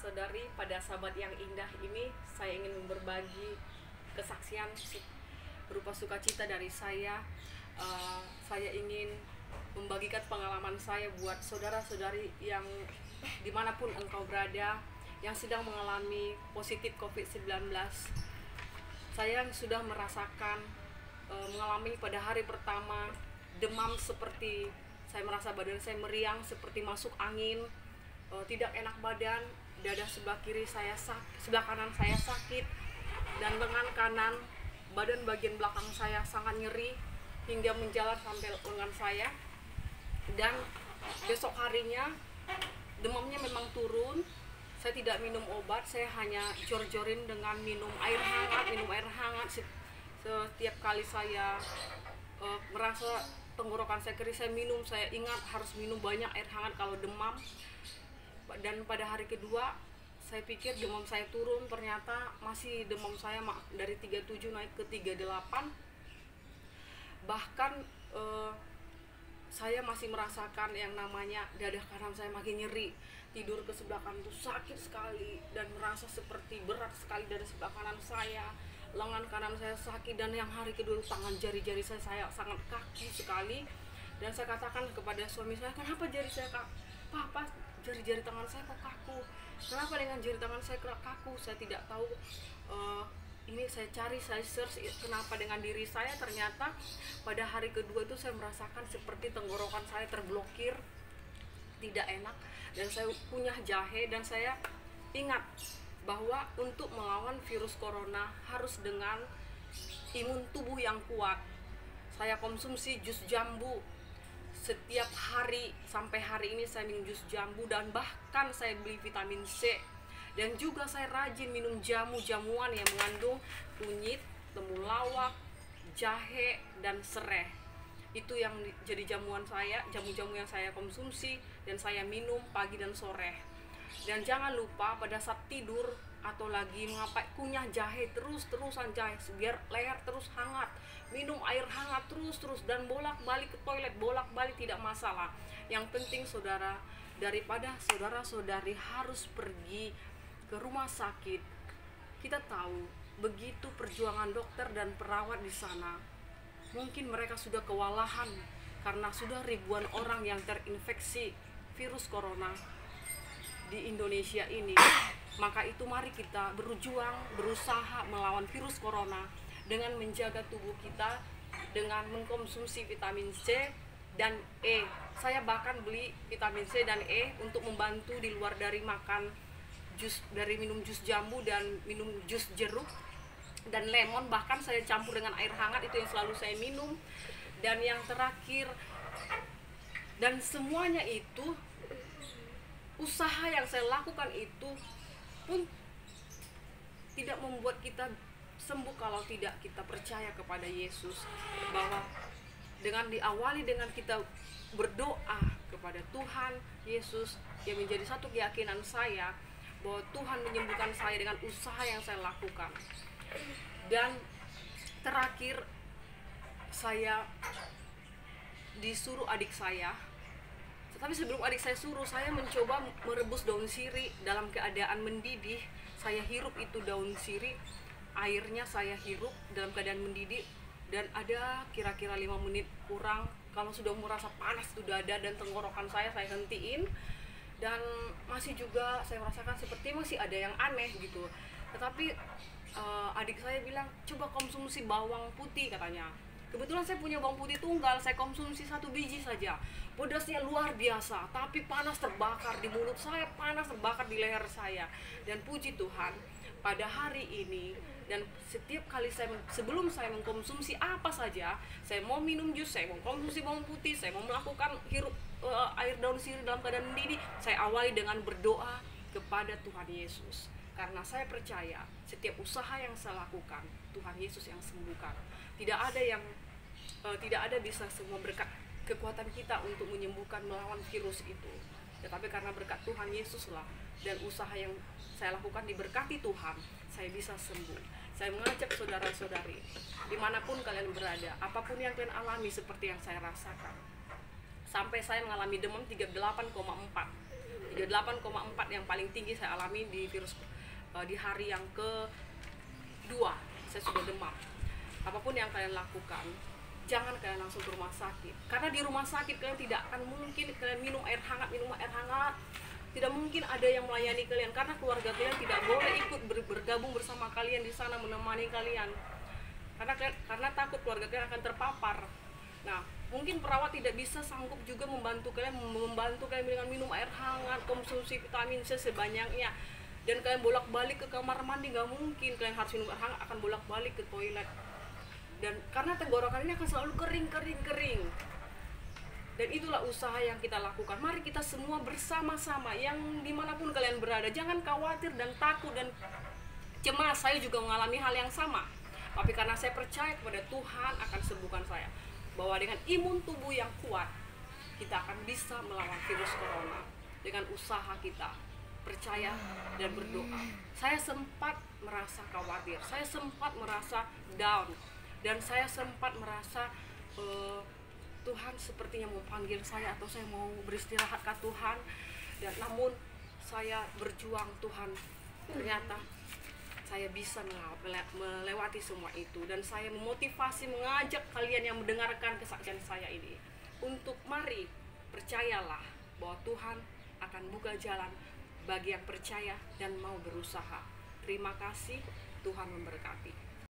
saudara-saudari, pada Sabat yang indah ini saya ingin berbagi kesaksian berupa sukacita dari saya. Saya ingin membagikan pengalaman saya buat saudara-saudari yang dimanapun engkau berada, yang sedang mengalami positif COVID-19. Saya sudah merasakan mengalami pada hari pertama demam, seperti saya merasa badan saya meriang seperti masuk angin, tidak enak badan, dada sebelah kiri saya sebelah kanan saya sakit, dan lengan kanan, badan bagian belakang saya sangat nyeri hingga menjalar sampai lengan saya. Dan besok harinya demamnya memang turun. Saya tidak minum obat, saya hanya jor-jorin dengan minum air hangat. Setiap kali saya merasa tenggorokan saya kering, saya ingat harus minum banyak air hangat kalau demam. Dan pada hari kedua saya pikir demam saya turun, ternyata masih demam saya dari 37 naik ke 38. Bahkan saya masih merasakan yang namanya dada kanan saya makin nyeri, tidur ke sebelah kanan itu sakit sekali dan merasa seperti berat sekali dada sebelah kanan saya, lengan kanan saya sakit. Dan yang hari kedua tangan jari-jari saya sangat kaku sekali. Dan saya katakan kepada suami saya, kenapa jari saya kaku? Papa, jari-jari tangan saya kok kaku? Kenapa dengan jari tangan saya kaku? Saya tidak tahu. Ini saya cari, saya search kenapa dengan diri saya. Ternyata pada hari kedua itu saya merasakan seperti tenggorokan saya terblokir, tidak enak, dan saya punya jahe. Dan saya ingat bahwa untuk melawan virus corona harus dengan imun tubuh yang kuat. Saya konsumsi jus jambu setiap hari, sampai hari ini saya minum jus jambu, dan bahkan saya beli vitamin C. Dan juga saya rajin minum jamu-jamuan yang mengandung kunyit, temulawak, jahe, dan sereh. Itu yang jadi jamuan saya, jamu-jamu yang saya konsumsi dan saya minum pagi dan sore. Dan jangan lupa pada saat tidur atau lagi mengapai, kunyah jahe terus-terusan, jahe biar leher terus hangat. Minum air hangat terus-terus, dan bolak-balik ke toilet, bolak-balik tidak masalah. Yang penting saudara, daripada saudara-saudari harus pergi ke rumah sakit, kita tahu begitu perjuangan dokter dan perawat di sana. Mungkin mereka sudah kewalahan karena sudah ribuan orang yang terinfeksi virus corona di Indonesia ini. Maka itu mari kita berjuang, berusaha melawan virus corona dengan menjaga tubuh kita, dengan mengkonsumsi vitamin C dan E. Saya bahkan beli vitamin C dan E untuk membantu di luar dari makan jus, dari minum jus jambu dan minum jus jeruk dan lemon. Bahkan saya campur dengan air hangat, itu yang selalu saya minum. Dan yang terakhir, dan semuanya itu usaha yang saya lakukan itu pun tidak membuat kita sembuh kalau tidak kita percaya kepada Yesus. Bahwa dengan diawali dengan kita berdoa kepada Tuhan Yesus, yang menjadi satu keyakinan saya bahwa Tuhan menyembuhkan saya dengan usaha yang saya lakukan. Dan terakhir, saya disuruh adik saya, tetapi sebelum adik saya suruh, saya mencoba merebus daun sirih dalam keadaan mendidih. Saya hirup itu daun sirih, airnya saya hirup dalam keadaan mendidih, dan ada kira-kira 5 menit kurang, kalau sudah merasa panas itu dada dan tenggorokan saya hentiin. Dan masih juga saya merasakan seperti masih ada yang aneh gitu. Tetapi adik saya bilang, coba konsumsi bawang putih katanya. Kebetulan saya punya bawang putih tunggal, saya konsumsi 1 biji saja. Pedasnya luar biasa, tapi panas terbakar di mulut saya, panas terbakar di leher saya. Dan puji Tuhan, pada hari ini dan setiap kali sebelum saya mengkonsumsi apa saja, saya mau minum jus, saya mau konsumsi bawang putih, saya mau melakukan hirup air daun sirih dalam keadaan mendidih, saya awali dengan berdoa kepada Tuhan Yesus. Karena saya percaya setiap usaha yang saya lakukan, Tuhan Yesus yang sembuhkan. Tidak ada bisa semua berkat kekuatan kita untuk menyembuhkan melawan virus itu. Tetapi karena berkat Tuhan Yesuslah dan usaha yang saya lakukan diberkati Tuhan, saya bisa sembuh. Saya mengajak saudara-saudari, dimanapun kalian berada, apapun yang kalian alami seperti yang saya rasakan. Sampai saya mengalami demam 38,4. 38,4 yang paling tinggi saya alami di virus di hari yang kedua saya sudah demam. Apapun yang kalian lakukan, jangan kalian langsung ke rumah sakit, karena di rumah sakit kalian tidak akan mungkin kalian minum air hangat, tidak mungkin ada yang melayani kalian, karena keluarga kalian tidak boleh ikut bergabung bersama kalian di sana menemani kalian, karena takut keluarga kalian akan terpapar. Nah, mungkin perawat tidak bisa sanggup juga membantu kalian dengan minum air hangat, konsumsi vitamin C sebanyaknya, dan kalian bolak-balik ke kamar mandi, nggak mungkin kalian harus minum air hangat, akan bolak-balik ke toilet, dan karena tenggorokan ini akan selalu kering. Dan itulah usaha yang kita lakukan. Mari kita semua bersama-sama, yang dimanapun kalian berada, jangan khawatir dan takut dan cemas. Saya juga mengalami hal yang sama, tapi karena saya percaya kepada Tuhan akan sembuhkan saya, bahwa dengan imun tubuh yang kuat kita akan bisa melawan virus corona dengan usaha kita percaya dan berdoa. Saya sempat merasa khawatir, saya sempat merasa down, dan saya sempat merasa Tuhan sepertinya mau panggil saya, atau saya mau beristirahat ke Tuhan. Dan namun saya berjuang, Tuhan ternyata saya bisa melewati semua itu. Dan saya memotivasi, mengajak kalian yang mendengarkan kesaksian saya ini untuk mari percayalah bahwa Tuhan akan buka jalan bagi yang percaya dan mau berusaha. Terima kasih, Tuhan memberkati.